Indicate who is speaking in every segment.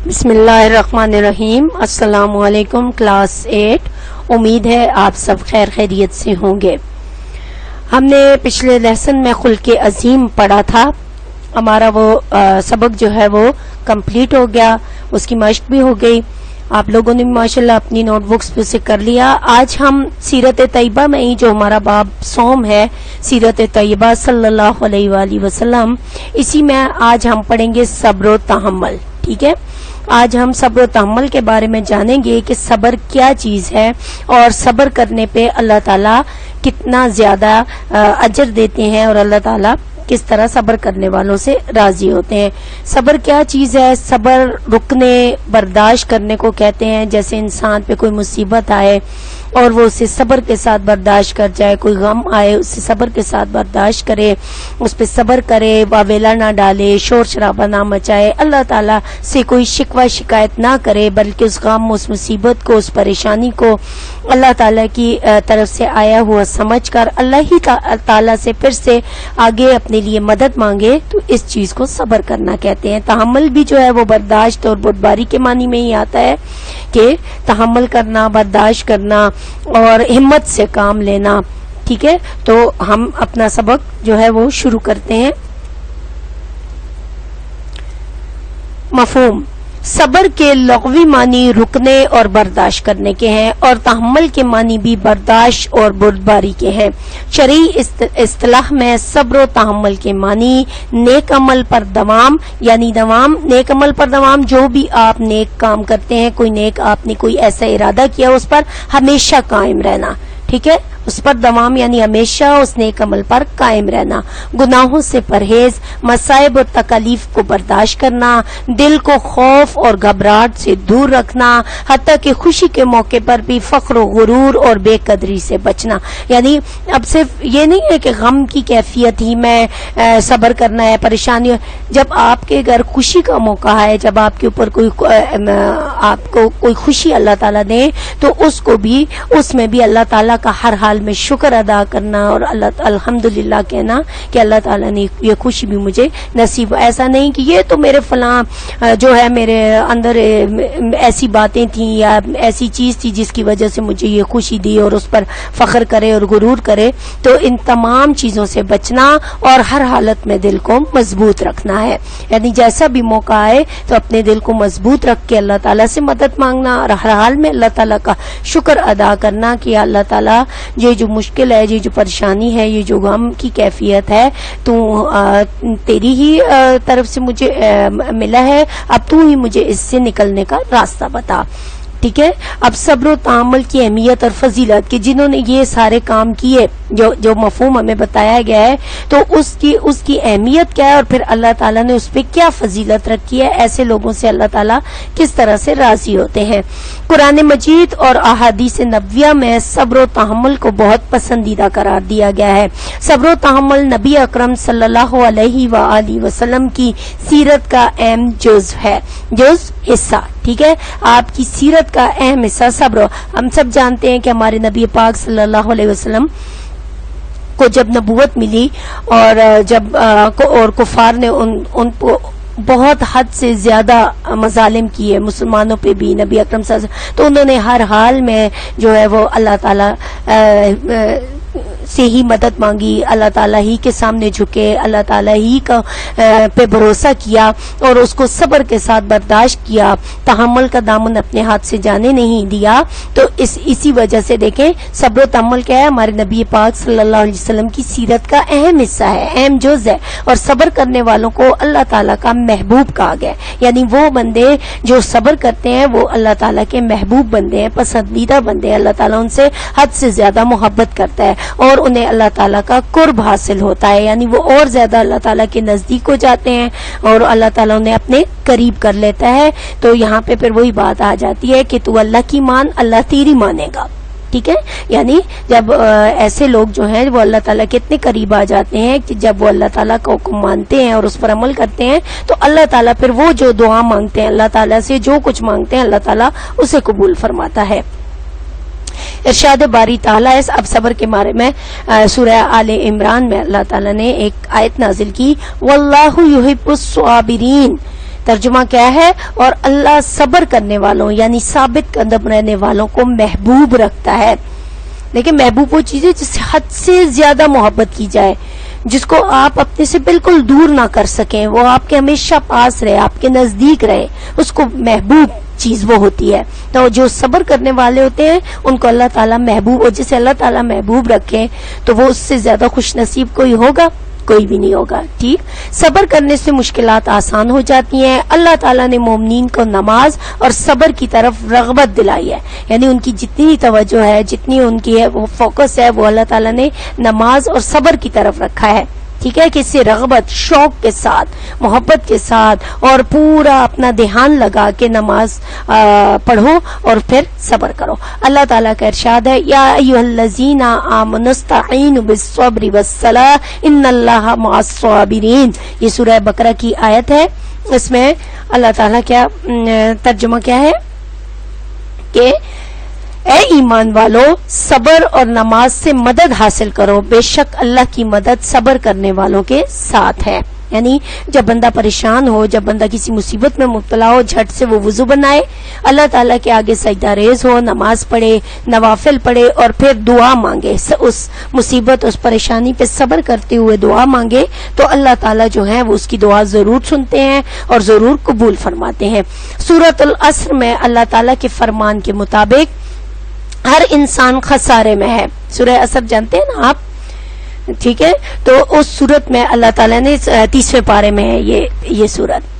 Speaker 1: بسم اللہ الرحمن الرحیم۔ السلام علیکم کلاس 8۔ امید ہے آپ سب خیر خیریت سے ہوں گے۔ ہم نے پچھلے لیسن میں خلق عظیم پڑھا تھا، ہمارا وہ سبق جو ہے وہ کمپلیٹ ہو گیا، اس کی مشق بھی ہو گئی، آپ لوگوں نے ماشاءاللہ اپنی نوٹ بکس پہ اسے کر لیا۔ آج ہم سیرت طیبہ میں ہی جو ہمارا باب سوم ہے، سیرت طیبہ صلی اللہ علیہ وآلہ وسلم، اسی میں آج ہم پڑھیں گے صبر و تحمل۔ ٹھیک ہے، آج ہم صبر و تحمل کے بارے میں جانیں گے کہ صبر کیا چیز ہے اور صبر کرنے پہ اللہ تعالیٰ کتنا زیادہ اجر دیتے ہیں اور اللہ تعالیٰ کس طرح صبر کرنے والوں سے راضی ہوتے ہیں۔ صبر کیا چیز ہے؟ صبر رکنے برداشت کرنے کو کہتے ہیں۔ جیسے انسان پہ کوئی مصیبت آئے اور وہ اسے صبر کے ساتھ برداشت کر جائے، کوئی غم آئے اسے صبر کے ساتھ برداشت کرے، اس پہ صبر کرے، واویلا نہ ڈالے، شور شرابہ نہ مچائے، اللہ تعالیٰ سے کوئی شکوہ شکایت نہ کرے، بلکہ اس غم، اس مصیبت کو، اس پریشانی کو اللہ تعالیٰ کی طرف سے آیا ہوا سمجھ کر اللہ ہی تعالیٰ سے پھر سے آگے اپنے لیے مدد مانگے، تو اس چیز کو صبر کرنا کہتے ہیں۔ تحمل بھی جو ہے وہ برداشت اور بردباری کے معنی میں ہی آتا ہے کہ تحمل کرنا، برداشت کرنا اور ہمت سے کام لینا۔ ٹھیک ہے، تو ہم اپنا سبق جو ہے وہ شروع کرتے ہیں۔ مفہوم: صبر کے لغوی معنی رکنے اور برداشت کرنے کے ہیں، اور تحمل کے معنی بھی برداشت اور بردباری کے ہیں۔ شرعی اصطلاح میں صبر و تحمل کے معنی نیک عمل پر دوام، یعنی نیک عمل پر دوام، جو بھی آپ نیک کام کرتے ہیں، آپ نے کوئی ایسا ارادہ کیا اس پر ہمیشہ قائم رہنا۔ ٹھیک ہے، اس پر دوام یعنی ہمیشہ اس نیک عمل پر قائم رہنا۔ گناہوں سے پرہیز، مصائب اور تکالیف کو برداشت کرنا، دل کو خوف اور گھبراہٹ سے دور رکھنا، حتیٰ کہ خوشی کے موقع پر بھی فخر و غرور اور بے قدری سے بچنا۔ یعنی اب صرف یہ نہیں ہے کہ غم کی کیفیت ہی میں صبر کرنا ہے، پریشانی، جب آپ کے گھر خوشی کا موقع ہے، جب آپ کے اوپر آپ کو کوئی خوشی اللہ تعالیٰ دے، تو اس میں بھی اللہ تعالیٰ کا ہر حال میں شکر ادا کرنا اور الحمدللہ کہنا کہ اللہ تعالیٰ نے یہ خوشی بھی مجھے نصیب۔ ایسا نہیں کہ یہ تو میرے فلاں جو ہے میرے اندر ایسی باتیں تھیں یا ایسی چیز تھی جس کی وجہ سے مجھے یہ خوشی دی، اور اس پر فخر کرے اور غرور کرے۔ تو ان تمام چیزوں سے بچنا اور ہر حالت میں دل کو مضبوط رکھنا ہے، یعنی جیسا بھی موقع آئے تو اپنے دل کو مضبوط رکھ کے اللہ تعالیٰ سے مدد مانگنا اور ہر حال میں اللہ تعالیٰ کا شکر ادا کرنا کہ اللہ تعالیٰ یہ جو مشکل ہے، یہ جو پریشانی ہے، یہ جو غم کی کیفیت ہے، تو تیری ہی طرف سے مجھے ملا ہے، اب تو ہی مجھے اس سے نکلنے کا راستہ بتا۔ ٹھیک ہے، اب صبر و تحمل کی اہمیت اور فضیلت کہ جنہوں نے یہ سارے کام کیے جو مفہوم ہمیں بتایا گیا ہے، تو اس کی اہمیت کیا ہے اور پھر اللہ تعالیٰ نے اس پہ کیا فضیلت رکھی ہے، ایسے لوگوں سے اللہ تعالیٰ کس طرح سے راضی ہوتے ہیں۔ قرآن مجید اور احادیث نبویہ میں صبر و تحمل کو بہت پسندیدہ قرار دیا گیا ہے۔ صبر و تحمل نبی اکرم صلی اللہ علیہ وآلہ وسلم کی سیرت کا اہم حصہ۔ ٹھیک ہے، آپ کی سیرت کا اہم حصہ صبر۔ ہم سب جانتے ہیں کہ ہمارے نبی پاک صلی اللہ علیہ وسلم کو جب نبوت ملی اور کفار نے ان کو بہت حد سے زیادہ مظالم کیے، مسلمانوں پہ بھی، نبی اکرم صلی اللہ علیہ وسلم، تو انہوں نے ہر حال میں جو ہے وہ اللہ تعالیٰ سے ہی مدد مانگی، اللہ تعالیٰ ہی کے سامنے جھکے، اللہ تعالیٰ ہی کا پہ بھروسہ کیا اور اس کو صبر کے ساتھ برداشت کیا، تحمل کا دامن اپنے ہاتھ سے جانے نہیں دیا۔ تو اسی وجہ سے دیکھیں صبر و تحمل کیا ہے، ہمارے نبی پاک صلی اللہ علیہ وسلم کی سیرت کا اہم حصہ ہے، اہم جز ہے، اور صبر کرنے والوں کو اللہ تعالیٰ کا محبوب کہا گیا، یعنی وہ بندے جو صبر کرتے ہیں وہ اللہ تعالیٰ کے محبوب بندے ہیں، پسندیدہ بندے ہیں، اللہ تعالیٰ ان سے حد سے زیادہ محبت کرتا ہے اور انہیں اللہ تعالیٰ کا قرب حاصل ہوتا ہے، یعنی وہ اور زیادہ اللہ تعالیٰ کے نزدیک ہو جاتے ہیں اور اللہ تعالیٰ انہیں اپنے قریب کر لیتا ہے۔ تو یہاں پہ پھر وہی بات آ جاتی ہے کہ تو اللہ کی مان، اللہ تیری مانے گا۔ ٹھیک ہے، یعنی جب ایسے لوگ جو ہیں وہ اللہ تعالیٰ کے اتنے قریب آ جاتے ہیں کہ جب وہ اللہ تعالیٰ کا حکم مانتے ہیں اور اس پر عمل کرتے ہیں تو اللہ تعالیٰ پھر وہ جو دعا مانگتے ہیں، اللہ تعالیٰ سے جو کچھ مانگتے ہیں، اللہ تعالیٰ اسے قبول فرماتا ہے۔ ارشاد باری تعالیٰ ہے اب صبر کے بارے میں سورہ آل عمران میں اللہ تعالیٰ نے ایک آیت نازل کی، واللہ یحب الصابرین، ترجمہ کیا ہے؟ اور اللہ صبر کرنے والوں یعنی ثابت قدم رہنے والوں کو محبوب رکھتا ہے. لیکن محبوب وہ چیز ہے جس سے حد سے زیادہ محبت کی جائے، جس کو آپ اپنے سے بالکل دور نہ کر سکیں، وہ آپ کے ہمیشہ پاس رہے، آپ کے نزدیک رہے، اس کو محبوب چیز وہ ہوتی ہے. تو جو صبر کرنے والے ہوتے ہیں ان کو اللہ تعالیٰ محبوب، اور جسے اللہ تعالیٰ محبوب رکھے تو وہ اس سے زیادہ خوش نصیب کوئی ہوگا؟ کوئی بھی نہیں ہوگا. ٹھیک، صبر کرنے سے مشکلات آسان ہو جاتی ہیں. اللہ تعالیٰ نے مومنین کو نماز اور صبر کی طرف رغبت دلائی ہے، یعنی ان کی جتنی توجہ ہے، جتنی ان کی ہے وہ فوکس ہے، وہ اللہ تعالیٰ نے نماز اور صبر کی طرف رکھا ہے. ٹھیک ہے کہ اس سے رغبت، شوق کے ساتھ، محبت کے ساتھ اور پورا اپنا دھیان لگا کے نماز پڑھو اور پھر صبر کرو. اللہ تعالیٰ کا ارشاد ہے، یا ایھا الذین آمنوا استعینوا بالصبر والصلاۃ ان اللہ مع الصابرین. یہ سورہ بقرہ کی آیت ہے. اس میں اللہ تعالیٰ کیا ترجمہ کیا ہے کہ اے ایمان والو، صبر اور نماز سے مدد حاصل کرو، بے شک اللہ کی مدد صبر کرنے والوں کے ساتھ ہے. یعنی جب بندہ پریشان ہو، جب بندہ کسی مصیبت میں مبتلا ہو، جھٹ سے وہ وضو بنائے، اللہ تعالیٰ کے آگے سجدہ ریز ہو، نماز پڑھے، نوافل پڑھے اور پھر دعا مانگے، اس مصیبت، اس پریشانی پہ صبر کرتے ہوئے دعا مانگے تو اللہ تعالیٰ جو ہے وہ اس کی دعا ضرور سنتے ہیں اور ضرور قبول فرماتے ہیں. سورۃ العصر میں اللہ تعالیٰ کے فرمان کے مطابق ہر انسان خسارے میں ہے. سورہ عصر جانتے ہیں نا آپ؟ ٹھیک ہے، تو اس سورت میں اللہ تعالیٰ نے 30ویں پارے میں ہے یہ سورت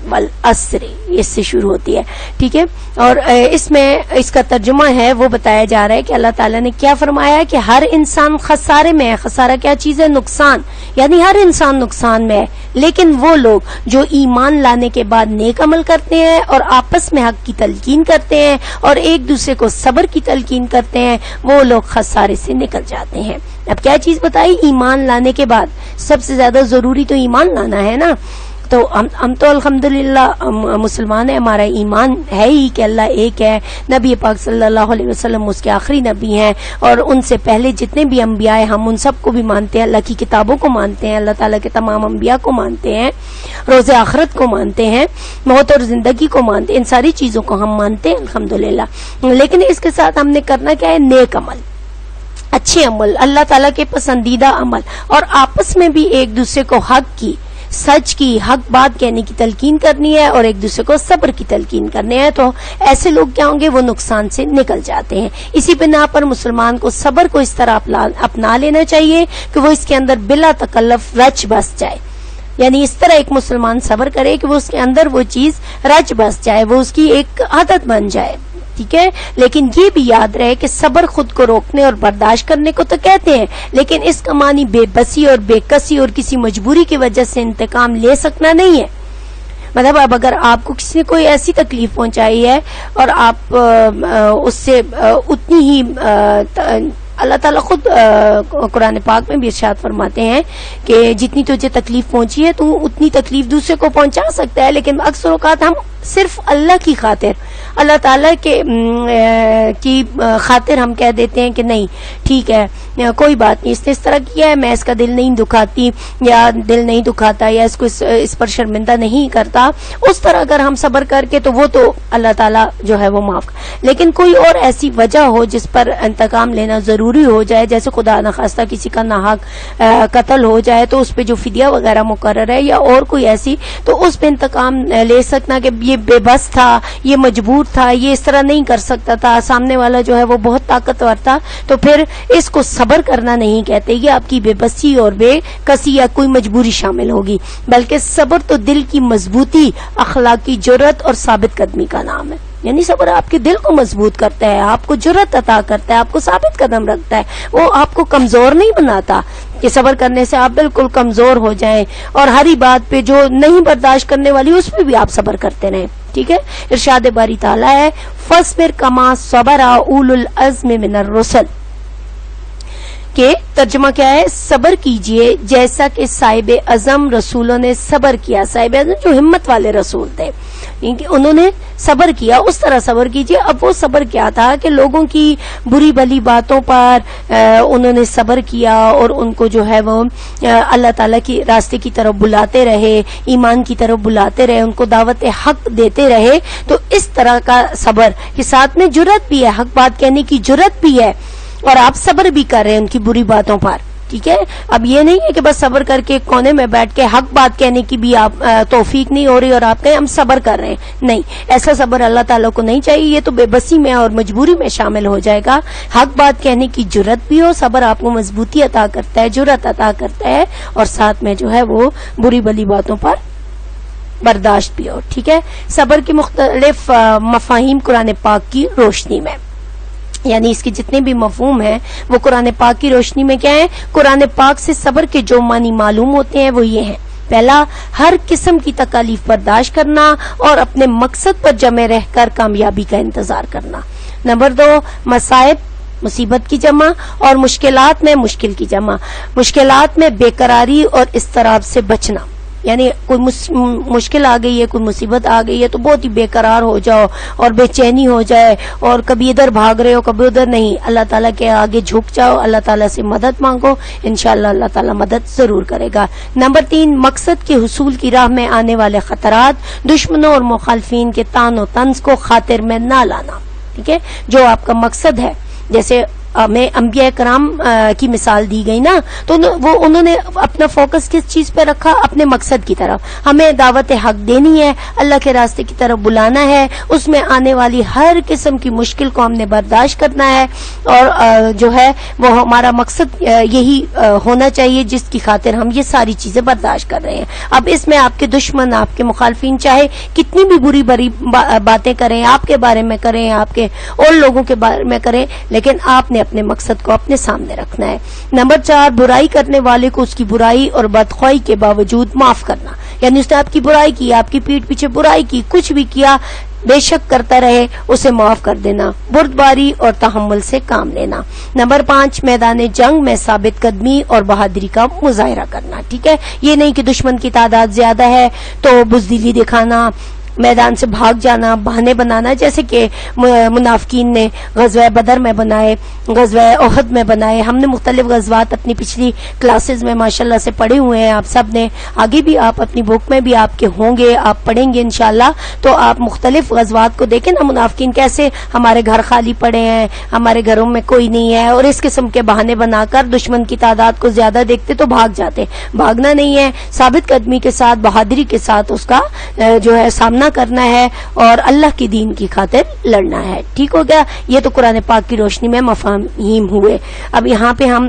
Speaker 1: والعصر، اس سے شروع ہوتی ہے. ٹھیک ہے، اور اس میں اس کا ترجمہ ہے وہ بتایا جا رہا ہے کہ اللہ تعالیٰ نے کیا فرمایا کہ ہر انسان خسارے میں ہے. خسارہ کیا چیز ہے؟ نقصان، یعنی ہر انسان نقصان میں ہے. لیکن وہ لوگ جو ایمان لانے کے بعد نیک عمل کرتے ہیں اور آپس میں حق کی تلقین کرتے ہیں اور ایک دوسرے کو صبر کی تلقین کرتے ہیں، وہ لوگ خسارے سے نکل جاتے ہیں. اب کیا چیز بتائی؟ ایمان لانے کے بعد سب سے زیادہ ضروری تو ایمان لانا ہے نا. تو ہم تو الحمدللہ مسلمان ہیں، ہمارا ایمان ہے ہی کہ اللہ ایک ہے، نبی پاک صلی اللہ علیہ وسلم اس کے آخری نبی ہیں اور ان سے پہلے جتنے بھی انبیاء ہیں ہم ان سب کو بھی مانتے ہیں، اللہ کی کتابوں کو مانتے ہیں، اللہ تعالیٰ کے تمام انبیاء کو مانتے ہیں، روز آخرت کو مانتے ہیں، موت اور زندگی کو مانتے ہیں، ان ساری چیزوں کو ہم مانتے ہیں الحمدللہ. لیکن اس کے ساتھ ہم نے کرنا کیا ہے؟ نیک عمل، اچھے عمل، اللہ تعالیٰ کے پسندیدہ عمل، اور آپس میں بھی ایک دوسرے کو حق کی، سچ کی، حق بات کہنے کی تلقین کرنی ہے اور ایک دوسرے کو صبر کی تلقین کرنی ہے. تو ایسے لوگ کیا ہوں گے؟ وہ نقصان سے نکل جاتے ہیں. اسی بنا پر مسلمان کو صبر کو اس طرح اپنا لینا چاہیے کہ وہ اس کے اندر بلا تکلف رچ بس جائے. یعنی اس طرح ایک مسلمان صبر کرے کہ وہ اس کے اندر وہ چیز رچ بس جائے، وہ اس کی ایک عادت بن جائے. ٹھیک ہے، لیکن یہ بھی یاد رہے کہ صبر خود کو روکنے اور برداشت کرنے کو تو کہتے ہیں، لیکن اس کا معنی بے بسی اور بے کسی اور کسی مجبوری کی وجہ سے انتقام لے سکنا نہیں ہے. مطلب اب اگر آپ کو کسی نے کوئی ایسی تکلیف پہنچائی ہے اور آپ اس سے اتنی ہی اللہ تعالیٰ خود قرآن پاک میں بھی ارشاد فرماتے ہیں کہ جتنی تجھے تکلیف پہنچی ہے تو اتنی تکلیف دوسرے کو پہنچا سکتا ہے، لیکن اکثر اوقات ہم صرف اللہ کی خاطر، اللہ تعالیٰ کی خاطر ہم کہہ دیتے ہیں کہ نہیں ٹھیک ہے کوئی بات نہیں، اس نے اس طرح کیا ہے، میں اس کا دل نہیں دکھاتی یا دل نہیں دکھاتا یا اس کو اس پر شرمندہ نہیں کرتا. اس طرح اگر ہم صبر کر کے تو وہ تو اللہ تعالیٰ جو ہے وہ معاف. لیکن کوئی اور ایسی وجہ ہو جس پر انتقام لینا ضروری ہو جائے، جیسے خدا نخواستہ کسی کا ناحق قتل ہو جائے تو اس پہ جو فدیہ وغیرہ مقرر ہے یا اور کوئی ایسی، تو اس پہ انتقام لے سکنا کہ یہ بے بس تھا، یہ مجبور تھا، یہ اس طرح نہیں کر سکتا تھا، سامنے والا جو ہے وہ بہت طاقتور تھا، تو پھر اس کو صبر کرنا نہیں کہتے. یہ آپ کی بے بسی اور بے کسی یا کوئی مجبوری شامل ہوگی، بلکہ صبر تو دل کی مضبوطی، اخلاقی جرأت اور ثابت قدمی کا نام ہے. یعنی صبر آپ کے دل کو مضبوط کرتا ہے، آپ کو جرأت عطا کرتا ہے، آپ کو ثابت قدم رکھتا ہے، وہ آپ کو کمزور نہیں بناتا کہ صبر کرنے سے آپ بالکل کمزور ہو جائیں اور ہر ہی بات پہ جو نہیں برداشت کرنے والی اس پہ بھی آپ صبر کرتے رہیں. ٹھیک ہے، ارشاد باری تعالیٰ ہے فاصبر کما صبر اولو العزم من الرسل، کہ ترجمہ کیا ہے؟ صبر کیجئے جیسا کہ صاحب عزم رسولوں نے صبر کیا. صاحب عزم جو ہمت والے رسول تھے، انہوں نے صبر کیا، اس طرح صبر کیجئے۔ اب وہ صبر کیا تھا کہ لوگوں کی بری بھلی باتوں پر انہوں نے صبر کیا اور ان کو جو ہے وہ اللہ تعالیٰ کی راستے کی طرف بلاتے رہے، ایمان کی طرف بلاتے رہے، ان کو دعوت حق دیتے رہے۔ تو اس طرح کا صبر کے ساتھ میں جرأت بھی ہے، حق بات کہنے کی جرأت بھی ہے، اور آپ صبر بھی کر رہے ہیں ان کی بری باتوں پر، ٹھیک ہے۔ اب یہ نہیں ہے کہ بس صبر کر کے کونے میں بیٹھ کے حق بات کہنے کی بھی آپ توفیق نہیں ہو رہی اور آپ کہیں ہم صبر کر رہے ہیں، نہیں، ایسا صبر اللہ تعالیٰ کو نہیں چاہیے، یہ تو بے بسی میں اور مجبوری میں شامل ہو جائے گا۔ حق بات کہنے کی جرأت بھی ہو، صبر آپ کو مضبوطی عطا کرتا ہے، جرأت عطا کرتا ہے، اور ساتھ میں جو ہے وہ بری بلی باتوں پر برداشت بھی ہو، ٹھیک ہے۔ صبر کے مختلف مفاہیم قرآن پاک کی روشنی میں، یعنی اس کے جتنے بھی مفہوم ہیں وہ قرآن پاک کی روشنی میں کیا ہے؟ قرآن پاک سے صبر کے جو معنی معلوم ہوتے ہیں وہ یہ ہیں: پہلا، ہر قسم کی تکالیف برداشت کرنا اور اپنے مقصد پر جمع رہ کر کامیابی کا انتظار کرنا۔ نمبر 2، مصائب مصیبت کی جمع اور مشکلات میں مشکل کی جمع، مشکلات میں بے قراری اور اضطراب سے بچنا، یعنی کوئی مشکل آ گئی ہے، کوئی مصیبت آ گئی ہے تو بہت ہی بے قرار ہو جاؤ اور بے چینی ہو جائے، اور کبھی ادھر بھاگ رہے ہو کبھی ادھر، نہیں، اللہ تعالیٰ کے آگے جھک جاؤ، اللہ تعالیٰ سے مدد مانگو، انشاءاللہ اللہ تعالیٰ مدد ضرور کرے گا۔ نمبر 3، مقصد کے حصول کی راہ میں آنے والے خطرات، دشمنوں اور مخالفین کے طعن و طنز کو خاطر میں نہ لانا، ٹھیک ہے۔ جو آپ کا مقصد ہے، جیسے میں انبیاء کرام کی مثال دی گئی نا، تو وہ انہوں نے اپنا فوکس کس چیز پہ رکھا؟ اپنے مقصد کی طرف۔ ہمیں دعوت حق دینی ہے، اللہ کے راستے کی طرف بلانا ہے، اس میں آنے والی ہر قسم کی مشکل کو ہم نے برداشت کرنا ہے، اور جو ہے وہ ہمارا مقصد یہی ہونا چاہیے جس کی خاطر ہم یہ ساری چیزیں برداشت کر رہے ہیں۔ اب اس میں آپ کے دشمن، آپ کے مخالفین چاہے کتنی بھی بری بری باتیں کریں، آپ کے بارے میں کریں، آپ کے اور لوگوں کے بارے میں کریں، لیکن آپ نے اپنے مقصد کو اپنے سامنے رکھنا ہے۔ نمبر 4، برائی کرنے والے کو اس کی برائی اور بدخواہی کے باوجود معاف کرنا، یعنی اس نے آپ کی برائی کی، آپ کی پیٹھ پیچھے برائی کی، کچھ بھی کیا، بے شک کرتا رہے، اسے معاف کر دینا، بردباری اور تحمل سے کام لینا۔ نمبر 5، میدان جنگ میں ثابت قدمی اور بہادری کا مظاہرہ کرنا، ٹھیک ہے۔ یہ نہیں کہ دشمن کی تعداد زیادہ ہے تو بزدلی دکھانا، میدان سے بھاگ جانا، بہانے بنانا، جیسے کہ منافقین نے غزوہ بدر میں بنائے، غزوہ احد میں بنائے۔ ہم نے مختلف غزوات اپنی پچھلی کلاسز میں ماشاءاللہ سے پڑھے ہوئے ہیں، آپ سب نے، آگے بھی آپ اپنی بک میں بھی آپ کے ہوں گے، آپ پڑھیں گے انشاءاللہ، تو آپ مختلف غزوات کو دیکھیں نا، منافقین کیسے ہمارے گھر خالی پڑے ہیں، ہمارے گھروں میں کوئی نہیں ہے، اور اس قسم کے بہانے بنا کر دشمن کی تعداد کو زیادہ دیکھتے تو بھاگ جاتے۔ بھاگنا نہیں ہے، ثابت قدمی کے ساتھ، بہادری کے ساتھ اس کا جو ہے سامنا کرنا ہے اور اللہ کے دین کی خاطر لڑنا ہے، ٹھیک ہو گیا۔ یہ تو قرآن پاک کی روشنی میں مفاہیم ہوئے۔ اب یہاں پہ ہم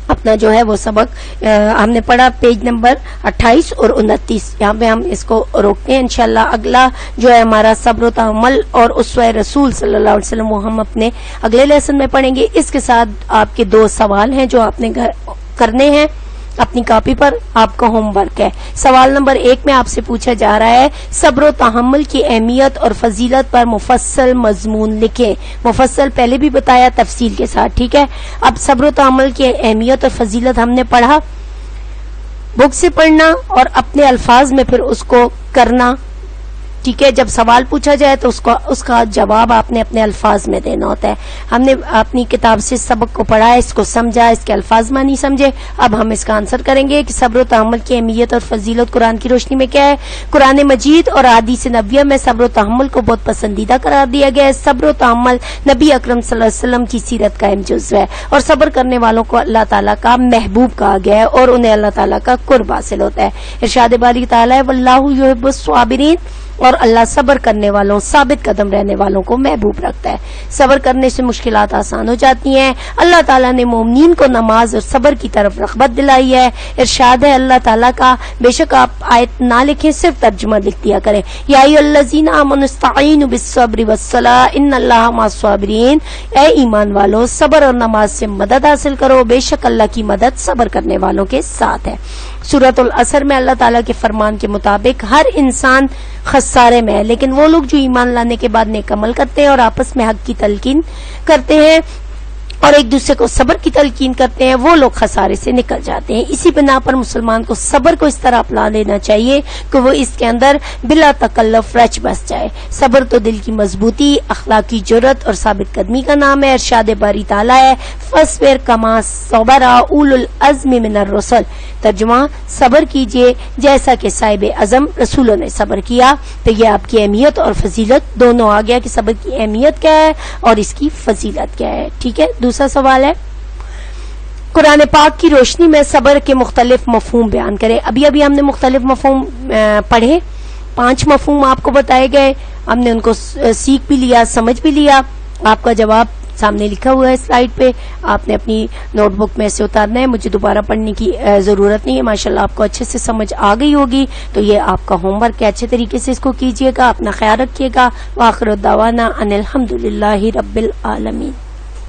Speaker 1: اپنا جو ہے وہ سبق ہم نے پڑھا پیج نمبر 28 اور 29، یہاں پہ ہم اس کو روکتے ہیں انشاءاللہ۔ اگلا جو ہے ہمارا صبر و تحمل اور اسوہ رسول صلی اللہ علیہ وسلم، وہ ہم اپنے اگلے لیسن میں پڑھیں گے۔ اس کے ساتھ آپ کے 2 سوال ہیں جو آپ نے کرنے ہیں اپنی کاپی پر، آپ کا ہوم ورک ہے۔ سوال نمبر 1 میں آپ سے پوچھا جا رہا ہے، صبر و تحمل کی اہمیت اور فضیلت پر مفصل مضمون لکھیں۔ مفصل پہلے بھی بتایا، تفصیل کے ساتھ، ٹھیک ہے۔ اب صبر و تحمل کی اہمیت اور فضیلت ہم نے پڑھا، بک سے پڑھنا اور اپنے الفاظ میں پھر اس کو کرنا، ٹھیک ہے۔ جب سوال پوچھا جائے تو اس کا جواب آپ نے اپنے الفاظ میں دینا ہوتا ہے۔ ہم نے اپنی کتاب سے سبق کو پڑھا، اس کو سمجھا، اس کے الفاظ معنی سمجھے، اب ہم اس کا آنسر کریں گے کہ صبر و تحمل کی اہمیت اور فضیلت قرآن کی روشنی میں کیا ہے۔ قرآن مجید اور احادیث نبویہ میں صبر و تحمل کو بہت پسندیدہ قرار دیا گیا ہے۔ صبر و تحمل نبی اکرم صلی اللہ علیہ وسلم کی سیرت کا اہم جزو ہے، اور صبر کرنے والوں کو اللہ تعالیٰ کا محبوب کہا گیا ہے اور انہیں اللہ تعالیٰ کا قرب حاصل ہوتا ہے۔ ارشاد باری تعالیٰ ہے، واللہ یحب الصابرین، اور اللہ صبر کرنے والوں، ثابت قدم رہنے والوں کو محبوب رکھتا ہے۔ صبر کرنے سے مشکلات آسان ہو جاتی ہیں۔ اللہ تعالیٰ نے مومنین کو نماز اور صبر کی طرف رغبت دلائی ہے۔ ارشاد ہے اللہ تعالیٰ کا، بے شک آپ آیت نہ لکھیں، صرف ترجمہ لکھ دیا کریں، یا ایھا الذین آمنوا استعینوا بالصبر والصلاۃ ان اللہ مع الصابرین، اے ایمان والو صبر اور نماز سے مدد حاصل کرو، بے شک اللہ کی مدد صبر کرنے والوں کے ساتھ ہے۔ سورۃ العصر میں اللہ تعالیٰ کے فرمان کے مطابق ہر انسان خسارے میں ہے، لیکن وہ لوگ جو ایمان لانے کے بعد نیک عمل کرتے ہیں اور آپس میں حق کی تلقین کرتے ہیں اور ایک دوسرے کو صبر کی تلقین کرتے ہیں وہ لوگ خسارے سے نکل جاتے ہیں. اسی بنا پر مسلمان کو صبر کو اس طرح اپنا لینا چاہیے کہ وہ اس کے اندر بلا تکلف رچ بس جائے. صبر تو دل کی مضبوطی، اخلاقی جرت اور ثابت قدمی کا نام ہے. ارشاد باری تعالیٰ ہے فاصبر کما صبر اولو العزم من الرسل. ترجمہ، صبر کیجئے جیسا کہ صاحب عزم رسولوں نے صبر کیا. تو یہ آپ کی اہمیت اور فضیلت دونوں آ گیا کہ صبر کی اہمیت کیا ہے اور اس کی فضیلت کیا ہے. ٹھیک ہے، دوسرا سوال ہے قرآن پاک کی روشنی میں صبر کے مختلف مفہوم بیان کرے. ابھی ہم نے مختلف مفہوم پڑھے، 5 مفہوم آپ کو بتائے گئے، ہم نے ان کو سیکھ بھی لیا، سمجھ بھی لیا. آپ کا جواب سامنے لکھا ہوا ہے سلائیڈ پہ، آپ نے اپنی نوٹ بک میں سے اتارنا ہے. مجھے دوبارہ پڑھنے کی ضرورت نہیں ہے، ماشاءاللہ آپ کو اچھے سے سمجھ آ گئی ہوگی. تو یہ آپ کا ہوم ورک ہے، اچھے طریقے سے اس کو کیجئے گا. اپنا خیال رکھیے گا. وآخر دعوانا ان الحمدللہ رب العالمین.